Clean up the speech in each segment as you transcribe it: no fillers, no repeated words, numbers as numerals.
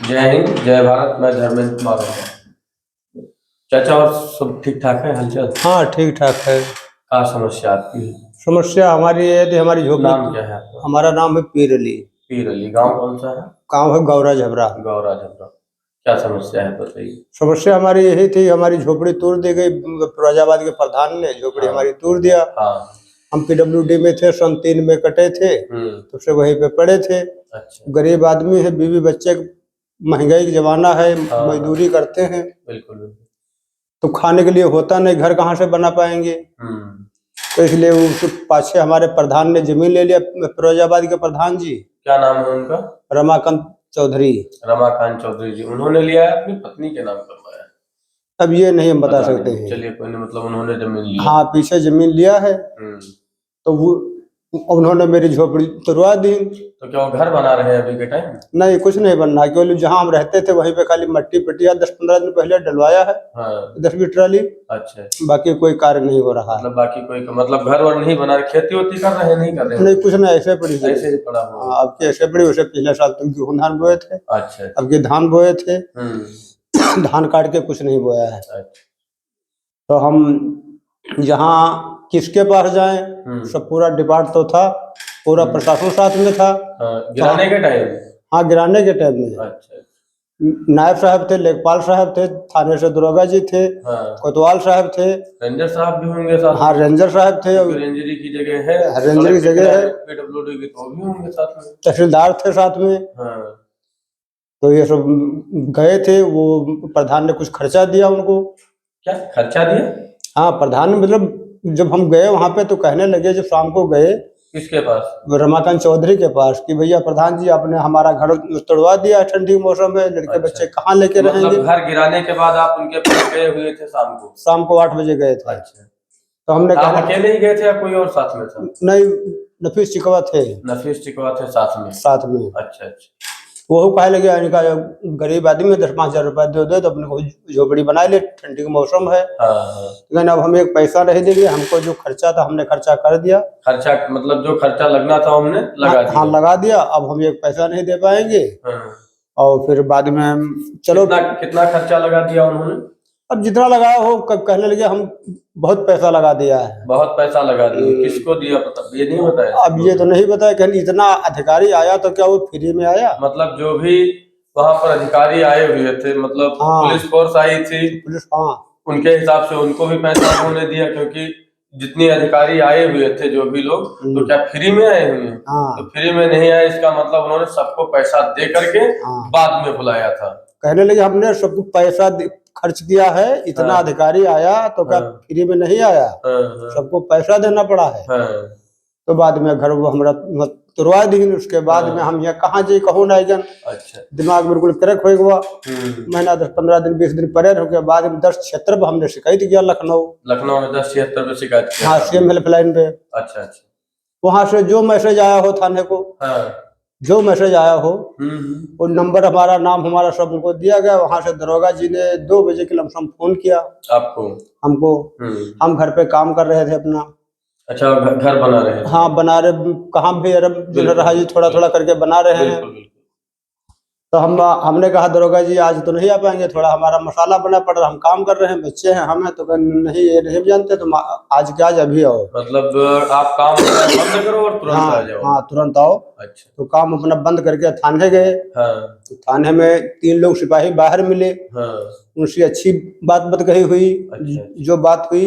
जय हिंद, जय भारत। मैं धर्मेंद्र कुमार हूँ। चाचा, और सब ठीक ठाक है हालचाल? हाँ, ठीक ठाक है। क्या समस्या आपकी है? समस्या हमारी ये थी, हमारी झोपड़ी। नाम क्या है आपका? हमारा नाम है पीर अली। पीर अली। गांव कौन सा है? गाँव है गौरा झबरा। गौरा झबरा। क्या समस्या है बताइए। समस्या हमारी यही थी, हमारी झोपड़ी तोड़ दी गई। फिरोजाबाद के प्रधान ने झोपड़ी हमारी तोड़ दिया। हाँ। हम PWD में थे, सन 3 में कटे थे, तो फिर वहीं पे पड़े थे। अच्छा। गरीब आदमी है, बीवी बच्चे, महंगाई का जमाना है, मजदूरी करते हैं। बिल्कुल बिल्कुल। तो खाने के लिए होता नहीं, घर कहाँ से बना पाएंगे। तो इसलिए उस पाछे हमारे प्रधान ने जमीन ले लिया, फिरोजाबाद के प्रधान जी। क्या नाम है उनका? रमाकांत चौधरी। रमाकांत चौधरी जी। उन्होंने लिया है अपनी पत्नी के नाम करवाया? अब ये नहीं हम बता सकते हैं। चलिए कोई नहीं, मतलब उन्होंने जमीन लिया। हाँ, पीछे जमीन लिया है। तो वो उन्होंने मेरी झोपड़ी तोड़वा दी। तो क्या वो घर बना रहे हैं अभी के टाइम? नहीं, कुछ नहीं बनना, केवल जहाँ हम रहते थे वहीं पे खाली मट्टी पटिया 10-15 दिन पहले डलवाया है। हाँ। 10-20 ट्राली। अच्छा। बाकी कोई कार्य नहीं हो रहा। मतलब बाकी कोई, मतलब घर वर नहीं बना रहे, खेती होती कर रहे हैं? नहीं कर रहे हैं? नहीं, कुछ नहीं, ऐसे पड़ी है। ऐसे ही पड़ा हुआ। हाँ, अब के ऐसे पड़ी, वैसे पिछले साल तक गेहूं धान बोए थे। अच्छा। अब के धान बोए थे। धान काट के कुछ नहीं बोया है। अच्छा। तो हम जहाँ किसके पास जाएं, सब पूरा डिपार्ट तो था, पूरा प्रशासन साथ में था। गिराने के टाइम? हाँ, गिराने के टाइम में। अच्छा। नायब साहब थे, लेखपाल साहब थे, थाने से दरोगा जी थे, कोतवाल साहब थे, रेंजर साहब भी होंगे साथ में? हाँ, रेंजर साहब थे। रेंजरी की जगह है, रेंजर की जगह है। PWD की तो भी होंगे साथ में। तहसीलदार थे साथ में। तो ये सब गए थे, वो प्रधान ने कुछ खर्चा दिया उनको। क्या खर्चा दिया? हाँ, प्रधान ने, मतलब जब हम गए वहां पे तो कहने लगे, जब शाम को गए किसके पास? रमाकांत चौधरी के पास, कि भैया प्रधान जी, आपने हमारा घर तोड़वा दिया, ठंडी मौसम में लड़के बच्चे कहाँ लेके रहेंगे। मतलब घर गिराने के बाद आप उनके पास गए हुए थे शाम को? शाम को 8 बजे गए थे। अच्छा। तो हमने आप अकेले ही गए थे या कोई और साथ में था? नहीं, नफीस चिकवा थे। नफीस चिकवा थे साथ में? अच्छा। अच्छा। वो कहे लगे, इनका गरीब आदमी 10-5 हजार रुपया दे तो अपने को झोपड़ी बना ले, ठंडी का मौसम है। लेकिन अब हम एक पैसा नहीं देंगे, हमको जो खर्चा था हमने खर्चा कर दिया। खर्चा मतलब जो खर्चा लगना था हमने लगा दिया। हाँ, लगा दिया। अब हम एक पैसा नहीं दे पाएंगे। और फिर बाद में चलो, कितना खर्चा लगा दिया उन्होंने? अब जितना लगाया हो, कहने लगे हम बहुत पैसा लगा दिया है। बहुत पैसा लगा दिया? किसको दिया पता ये नहीं बताया? अब ये तो नहीं बताया, कहीं इतना अधिकारी आया तो क्या वो फ्री में आया? मतलब जो भी वहाँ पर अधिकारी आए हुए थे, मतलब पुलिस फोर्स आई थी, पुलिस, हाँ, उनके हिसाब से उनको भी पैसा उन्होंने दिया, क्योंकि जितने अधिकारी आए हुए थे जो भी लोग, तो क्या फ्री में आए हुए हैं? तो फ्री में नहीं आए, इसका मतलब उन्होंने सबको पैसा दे करके बाद में बुलाया था। कहने लगे हमने सबको पैसा खर्च किया है, इतना अधिकारी आया तो क्या फ्री में नहीं आया? सबको पैसा देना पड़ा है। तो बाद में घर वो हमारा तुरवा दी। उसके बाद में हम यहाँ कहाँ जाए, कहूँ ना जन। अच्छा। दिमाग बिल्कुल क्रैक हो गया। महीना 10-15 दिन 20 दिन परे रह के बाद में 1076 पे हमने शिकायत किया लखनऊ में 1076 पे शिकायत किया? हाँ, CM हेल्पलाइन पे। अच्छा। वहां से जो मैसेज आया हो थाने को, जो मैसेज आया हो, वो नंबर, हमारा नाम, हमारा सब उनको दिया गया। वहां से दरोगा जी ने 2 बजे के लमसम फोन किया आपको, हमको। हम घर पे काम कर रहे थे अपना। अच्छा, घर बना रहे हैं? हाँ, बना रहे, कहाँ भी अरब रहा जी, थोड़ा थोड़ा करके बना रहे हैं। तो हमने कहा दरोगा जी आज तो नहीं आ पाएंगे, थोड़ा हमारा मसाला बना पड़ रहा, हम काम कर रहे हैं, बच्चे हैं हमें, तो नहीं ये नहीं जानते, तो आज के आज अभी आओ। मतलब आप काम बंद करो और तुरंत आ जाओ? हाँ, तुरंत आओ। अच्छा। तो काम अपना बंद करके थाने गए। तो थाने में 3 लोग सिपाही बाहर मिले। उनसे अच्छी बात कही हुई। अच्छा। जो बात हुई,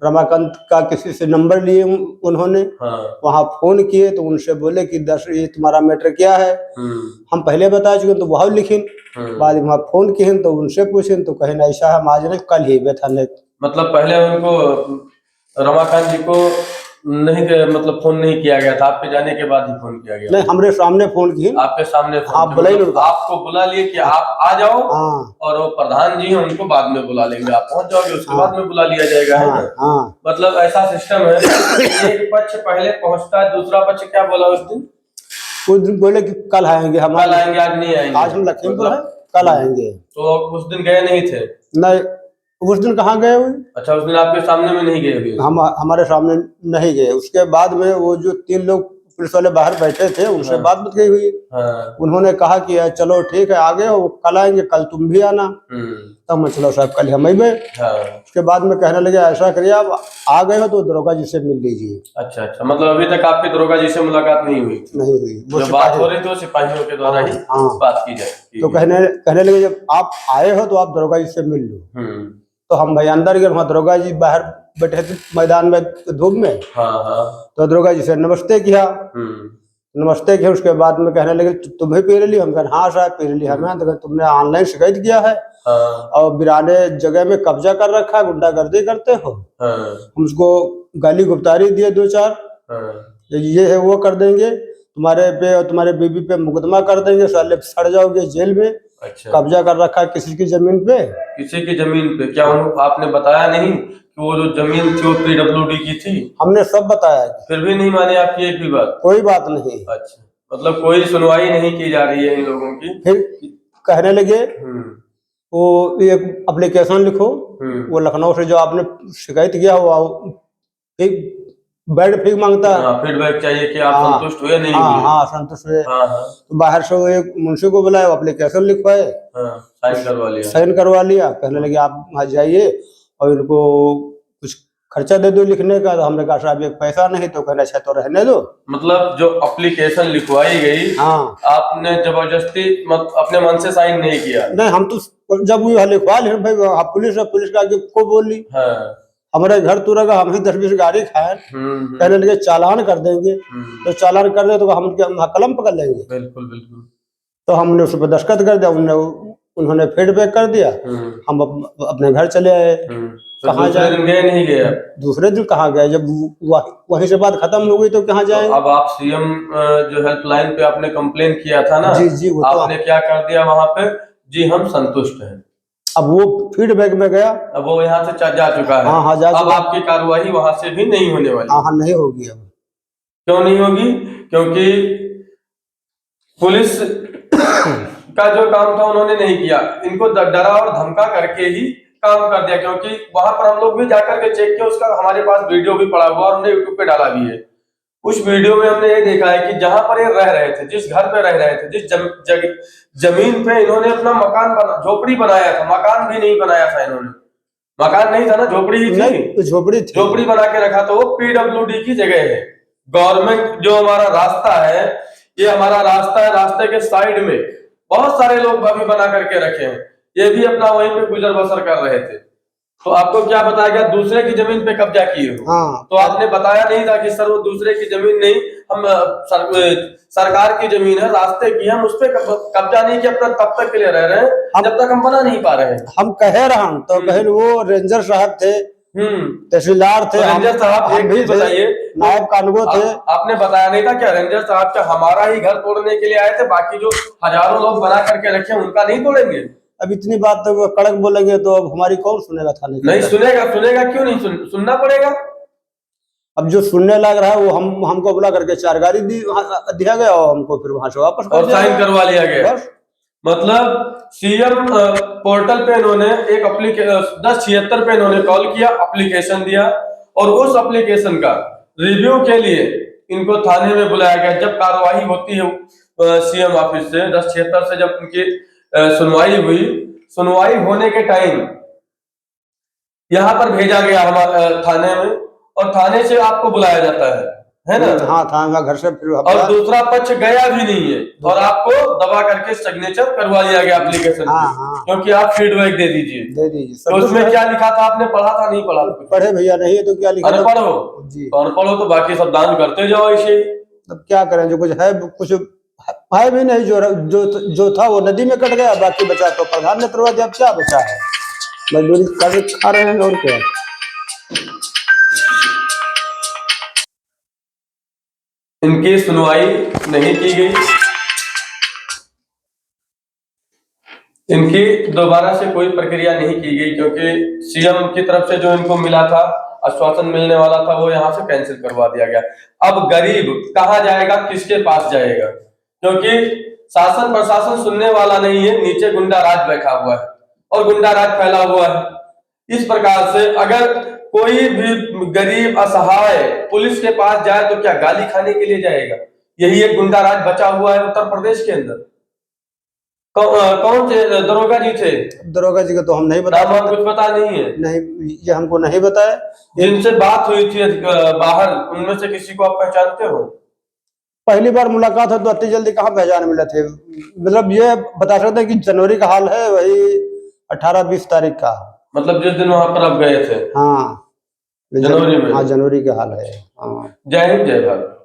रमाकांत का किसी से नंबर लिए उन्होंने, वहां फोन किए तो उनसे बोले कि 10 ये तुम्हारा मैटर क्या है। हम पहले बता चुके तो वहां लिखिन। बाद में वहां फोन किए तो उनसे पूछे तो कहे ना ऐसा हम आज नहीं, कल ही थाने। मतलब पहले उनको रमाकांत जी को नहीं, मतलब फोन नहीं किया गया था, आपके जाने के बाद ही फोन किया गया? नहीं, हमारे सामने फोन किए। आपके सामने फोन? आप बुलाइए, आपको बुला लिए कि आप आ जाओ। और वो प्रधान जी हैं, उनको बाद में बुला लेंगे, आप पहुंच जाओगे उसके बाद में बुला लिया जाएगा, है ना? मतलब ऐसा सिस्टम है। एक पक्ष पहले पहुंचता है, दूसरा पक्ष क्या बोला उस दिन? बोले कि कल आएंगे हम। कल आएंगे, आज नहीं आएंगे? आज हम लखीमपुर है, कल आएंगे। तो उस दिन गए नहीं थे? नहीं, उस दिन कहाँ गए हुए? अच्छा, उस दिन आपके सामने में नहीं गए हुए? हम हमारे सामने नहीं गए। उसके बाद में वो जो 3 लोग पुलिस वाले बाहर बैठे थे, उनसे बात गई हुई। उन्होंने कहा कि चलो ठीक है आगे हो, कल आएंगे, कल तुम भी आना। तब मैं चलो साहब कल हम ही गए। उसके बाद में कहने लगे ऐसा करिए आप आ गए हो तो दरोगा जी से मिल लीजिए। अच्छा अच्छा, मतलब अभी तक आपके दरोगा जी से मुलाकात नहीं हुई? नहीं हुई, वो बात हो रही तो सिपाहियों के द्वारा ही बात की जाए। तो कहने लगे जब आप आए हो तो आप दरोगा जी से मिल लो। तो हम भाई अंदर गए, वहाँ दरोगा जी बाहर बैठे थे मैदान में धूप में। तो दरोगा जी से नमस्ते किया। नमस्ते किया, उसके बाद में कहने लगे तुम्हें पी ली? हम कहा हाँ साहब पी ली हमें। तो तुमने ऑनलाइन शिकायत किया है और बिराने जगह में कब्जा कर रखा है, गुंडागर्दी करते हो। हम उसको गाली गुप्तारी दिए 2-4, ये है वो कर देंगे, तुम्हारे पे और तुम्हारे बीबी पे मुकदमा कर देंगे, साले सड़ जाओगे जेल में। अच्छा। कब्जा कर रखा है किसी की जमीन पे। किसी की जमीन पे? क्या आपने बताया नहीं कि वो जो जमीन थी वो PWD की थी? हमने सब बताया। फिर भी नहीं माने आपकी एक भी बात? कोई बात नहीं। अच्छा, मतलब कोई सुनवाई नहीं की जा रही है इन लोगों की। फिर कहने लगे वो एक एप्लीकेशन लिखो, वो लखनऊ से जो आपने शिकायत किया वो बेड फीस मांगता है। फीडबैक चाहिए कि आप संतुष्ट हुए नहीं? हाँ संतुष्ट हुए। तो बाहर से वो एक मुंशी को बुलाया, एप्लीकेशन लिखवाए, साइन करवा लिया। कहने लगे आप वहाँ जाइए और इनको कुछ खर्चा दे दो लिखने का। तो हमने कहा साहब एक पैसा नहीं। तो कहना अच्छा तो रहने दो। मतलब जो एप्लीकेशन लिखवाई गई, आपने जबरदस्ती अपने मन से साइन नहीं किया? नहीं, हम तो जब वो लिखवा लिया भाई पुलिस का को बोल ली हमारे घर तुरेगा, हम ही 10-20 गाड़ी खाए। कहने लगे चालान कर देंगे। तो चालान कर दे तो हम कलम पकड़ लेंगे। बिल्कुल बिल्कुल। तो हमने उस पर दस्तखत कर दिया, उन्होंने फीडबैक कर दिया। हम अपने घर चले आए। कहाँ जाए? गए नहीं गए? दूसरे दिन कहाँ गए, जब वहीं से बात खत्म हो गई तो कहाँ जाएंगे? अब आप सीएम जो हेल्पलाइन पे आपने कंप्लेन किया था ना? जी वो आपने क्या कर दिया वहाँ पे? जी हम संतुष्ट हैं। अब वो फीडबैक में गया, अब वो यहाँ से जा चुका है। हाँ जा चुका। अब आपकी कार्रवाई वहां से भी नहीं होने वाली? हाँ नहीं होगी। अब क्यों नहीं होगी? क्योंकि पुलिस का जो काम था उन्होंने नहीं किया, इनको डरा और धमका करके ही काम कर दिया। क्योंकि वहां पर हम लोग भी जाकर के चेक किया, उसका हमारे पास वीडियो भी पड़ा हुआ और हमने यूट्यूब पे डाला भी है। उस वीडियो में हमने ये देखा है कि जहां पर ये रह रहे थे, जिस घर पे रह रहे थे, जिस जमीन पे इन्होंने अपना मकान झोपड़ी बनाया था, मकान भी नहीं बनाया था इन्होंने। मकान नहीं था ना, झोपड़ी ही थी। झोपड़ी बना के रखा। तो वो PWD की जगह है। गवर्नमेंट जो हमारा रास्ता है, ये हमारा रास्ता है, रास्ते के साइड में बहुत सारे लोग अभी बना करके रखे हैं, ये भी अपना वहीं पे गुजर बसर कर रहे थे। तो आपको क्या बताया गया? दूसरे की जमीन पे कब्जा किए हो। तो आपने बताया नहीं था कि सर वो दूसरे की जमीन नहीं, हम सरकार की जमीन है, रास्ते की, हम उस पे कब्जा नहीं किया, अपना तब तक के लिए रह रहे हैं जब तक हम बना नहीं पा रहे हैं। हम कह रहे हैं तो कहे वो रेंजर साहब थे, तहसीलदार थे, रेंजर साहब एक भी बताइए, नायब कानून थे। आपने बताया नहीं था क्या रेंजर साहब क्या हमारा ही घर तोड़ने के लिए आए थे? बाकी जो हजारों लोग बना करके रखे उनका नहीं तोड़ेंगे? अब इतनी बात तो कड़क बोलेंगे तो अब हमारी कौन सुनेगा? थाने नहीं सुनेगा। क्यों नहीं सुनना पड़ेगा? अब जो सुनने लग रहा है वो हमको बुला करके 4 गाड़ी दिया गया और हमको फिर वहां से वापस और साइन करवा लिया गया। मतलब सीएम पोर्टल पे इन्होंने एक 1076 पे इन्होंने कॉल किया, एप्लीकेशन दिया और उस एप्लीकेशन का रिव्यू के लिए इनको थाने में बुलाया गया। जब कार्रवाई होती है सीएम ऑफिस से 1076 से जब उनकी सुनवाई हुई, सुनवाई होने के टाइम यहाँ पर भेजा गया हमारे थाने में और थाने से आपको बुलाया जाता है ना? हाँ थाना घर से फिर और दूसरा पक्ष गया भी नहीं है और आपको दबा करके सिग्नेचर करवा लिया गया एप्लीकेशन क्योंकि आप फीडबैक दे दीजिए। तो उसमें क्या लिखा था? आपने पढ़ा था? नहीं पढ़ा? पढ़े भैया नहीं, तो क्या लिखा? पढ़ो जी, पढ़ो तो बाकी सब दान करते जाओ ऐसे ही। तब क्या करें, जो कुछ है कुछ है भी नहीं, जो था वो नदी में कट गया, बाकी बचा तो प्रधान ने करवा दिया। अब क्या बचा है? मजदूरी कर खा रहे हैं और क्या। इनकी सुनवाई नहीं की गई, इनकी दोबारा से कोई प्रक्रिया नहीं की गई क्योंकि सीएम की तरफ से जो इनको मिला था, आश्वासन मिलने वाला था, वो यहाँ से कैंसिल करवा दिया गया। अब गरीब कहाँ जाएगा, किसके पास जाएगा? क्योंकि शासन प्रशासन सुनने वाला नहीं है, नीचे गुंडा राज बैठा हुआ है और गुंडा राज फैला हुआ है। इस प्रकार से अगर कोई भी गरीब असहाय पुलिस के पास जाए तो क्या गाली खाने के लिए जाएगा? यही एक गुंडा राज बचा हुआ है उत्तर प्रदेश के अंदर। कौन से दरोगा जी थे? दरोगा जी का तो हम नहीं बता, नाम कुछ पता नहीं है? नहीं, ये हमको नहीं बताया। जिनसे बात हुई थी बाहर, उनमें से किसी को आप पहचानते हो? पहली बार मुलाकात है तो इतनी जल्दी कहाँ पहचान मिले थे। मतलब ये बता सकते हैं कि जनवरी का हाल है, वही 18-20 तारीख का। मतलब जिस दिन वहां पर आप गए थे? हाँ, जनवरी में। हाँ, जनवरी का हाल है। हाँ, जय हिंद, जय भारत।